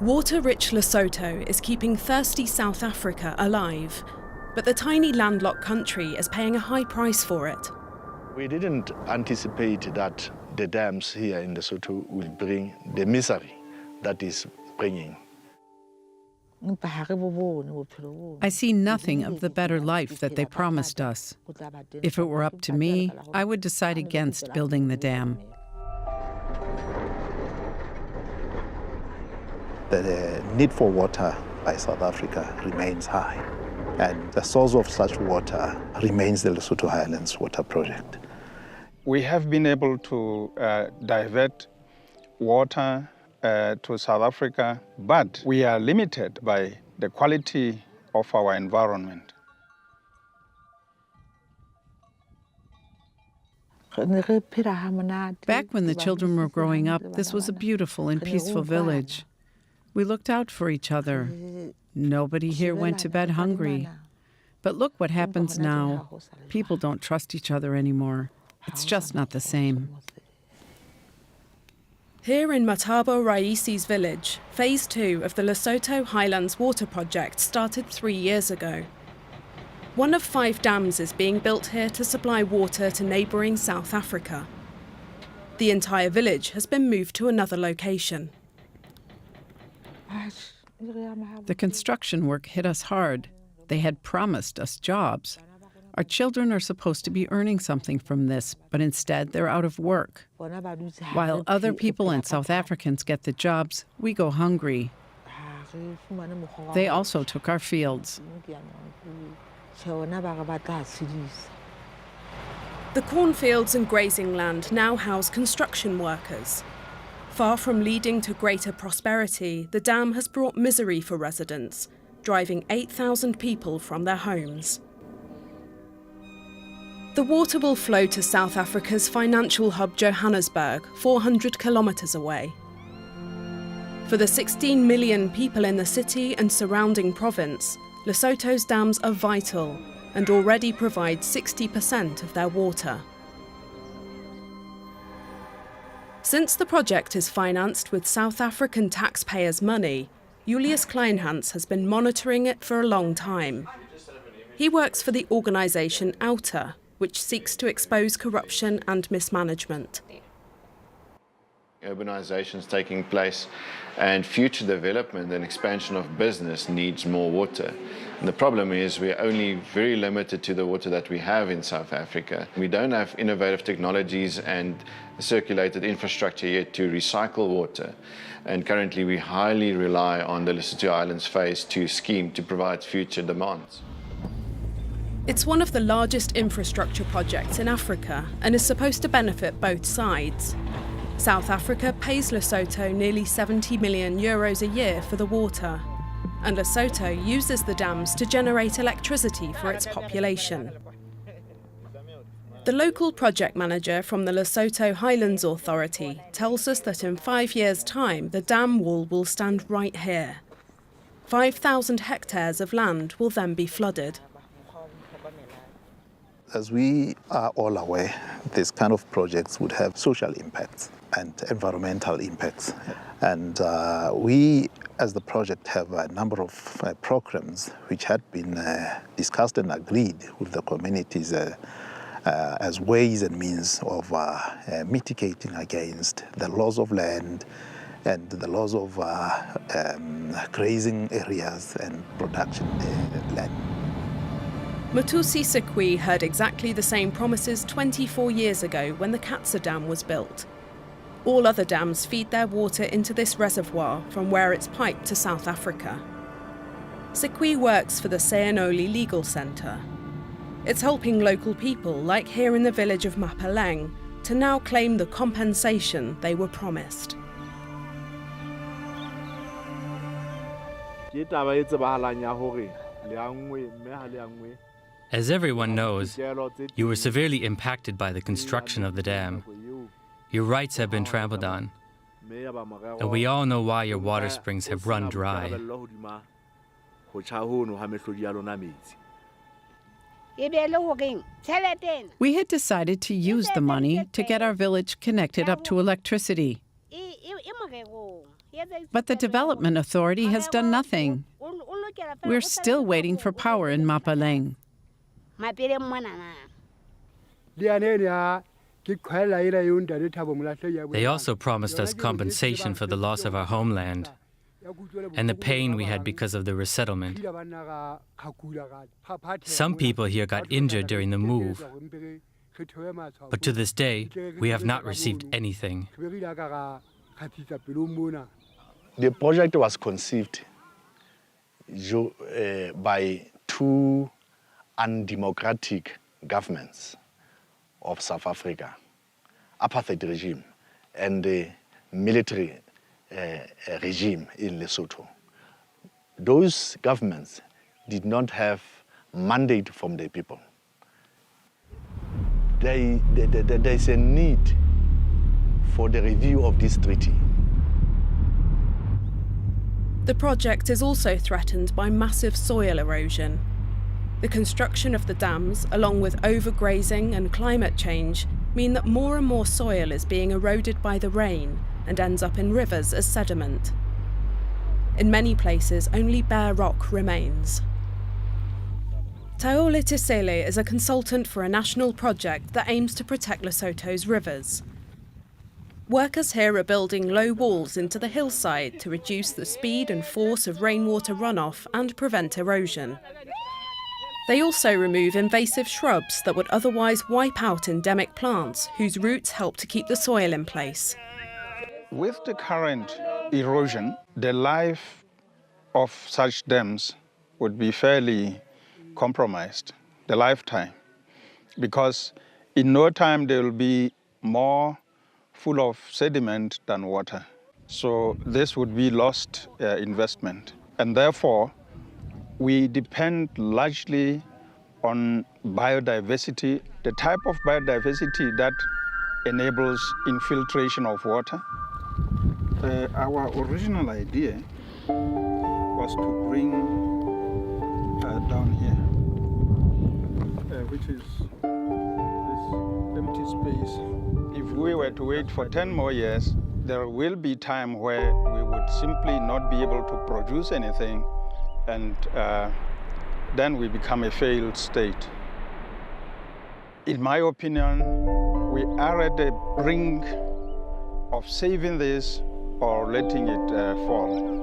Water-rich Lesotho is keeping thirsty South Africa alive, but the tiny landlocked country is paying a high price for it. We didn't anticipate that the dams here in Lesotho will bring the misery that is bringing. I see nothing of the better life that they promised us. If it were up to me, I would decide against building the dam. The need for water by South Africa remains high, and the source of such water remains the Lesotho Highlands Water Project. We have been able to divert water to South Africa, but we are limited by the quality of our environment. Back when the children were growing up, this was a beautiful and peaceful village. We looked out for each other. Nobody here went to bed hungry. But look what happens now. People don't trust each other anymore. It's just not the same. Here in Matabo Raisi's village, Phase 2 of the Lesotho Highlands Water Project started 3 years ago. One of 5 dams is being built here to supply water to neighbouring South Africa. The entire village has been moved to another location. The construction work hit us hard. They had promised us jobs. Our children are supposed to be earning something from this, but instead they're out of work. While other people and South Africans get the jobs, we go hungry. They also took our fields. The cornfields and grazing land now house construction workers. Far from leading to greater prosperity, the dam has brought misery for residents, driving 8,000 people from their homes. The water will flow to South Africa's financial hub Johannesburg, 400 kilometres away. For the 16 million people in the city and surrounding province, Lesotho's dams are vital and already provide 60% of their water. Since the project is financed with South African taxpayers' money, Julius Kleinhans has been monitoring it for a long time. He works for the organisation Outer, which seeks to expose corruption and mismanagement. Urbanisation is taking place, and future development and expansion of business needs more water. And the problem is we're only very limited to the water that we have in South Africa. We don't have innovative technologies and circulated infrastructure yet to recycle water. And currently we highly rely on the Lesotho Islands Phase 2 scheme to provide future demands. It's one of the largest infrastructure projects in Africa and is supposed to benefit both sides. South Africa pays Lesotho nearly 70 million euros a year for the water, and Lesotho uses the dams to generate electricity for its population. The local project manager from the Lesotho Highlands Authority tells us that in 5 years' time, the dam wall will stand right here. 5,000 hectares of land will then be flooded. As we are all aware, this kind of projects would have social impacts and environmental impacts. And we, as the project, have a number of programs which had been discussed and agreed with the communities as ways and means of mitigating against the loss of land and the loss of grazing areas and production land. Matusi Sikwi heard exactly the same promises 24 years ago when the Katsa Dam was built. All other dams feed their water into this reservoir from where it's piped to South Africa. Sikwi works for the Seanoli Legal Centre. It's helping local people, like here in the village of Mapeleng, to now claim the compensation they were promised. As everyone knows, you were severely impacted by the construction of the dam. Your rights have been trampled on, and we all know why your water springs have run dry. We had decided to use the money to get our village connected up to electricity. But the Development Authority has done nothing. We're still waiting for power in Mapaleng. They also promised us compensation for the loss of our homeland and the pain we had because of the resettlement. Some people here got injured during the move, but to this day, we have not received anything. The project was conceived by two undemocratic governments of South Africa, apartheid regime and the military regime in Lesotho. Those governments did not have mandate from the people. There is a need for the review of this treaty. The project is also threatened by massive soil erosion. The construction of the dams, along with overgrazing and climate change, mean that more and more soil is being eroded by the rain and ends up in rivers as sediment. In many places, only bare rock remains. Taole Tisele is a consultant for a national project that aims to protect Lesotho's rivers. Workers here are building low walls into the hillside to reduce the speed and force of rainwater runoff and prevent erosion. They also remove invasive shrubs that would otherwise wipe out endemic plants whose roots help to keep the soil in place. With the current erosion, the life of such dams would be fairly compromised, the lifetime, because in no time they will be more full of sediment than water. So this would be lost investment. And therefore, we depend largely on biodiversity, the type of biodiversity that enables infiltration of water. Our original idea was to bring down here, which is this empty space. If we were to wait for 10 more years, there will be time where we would simply not be able to produce anything, and then we become a failed state. In my opinion, we are at the brink of saving this or letting it fall.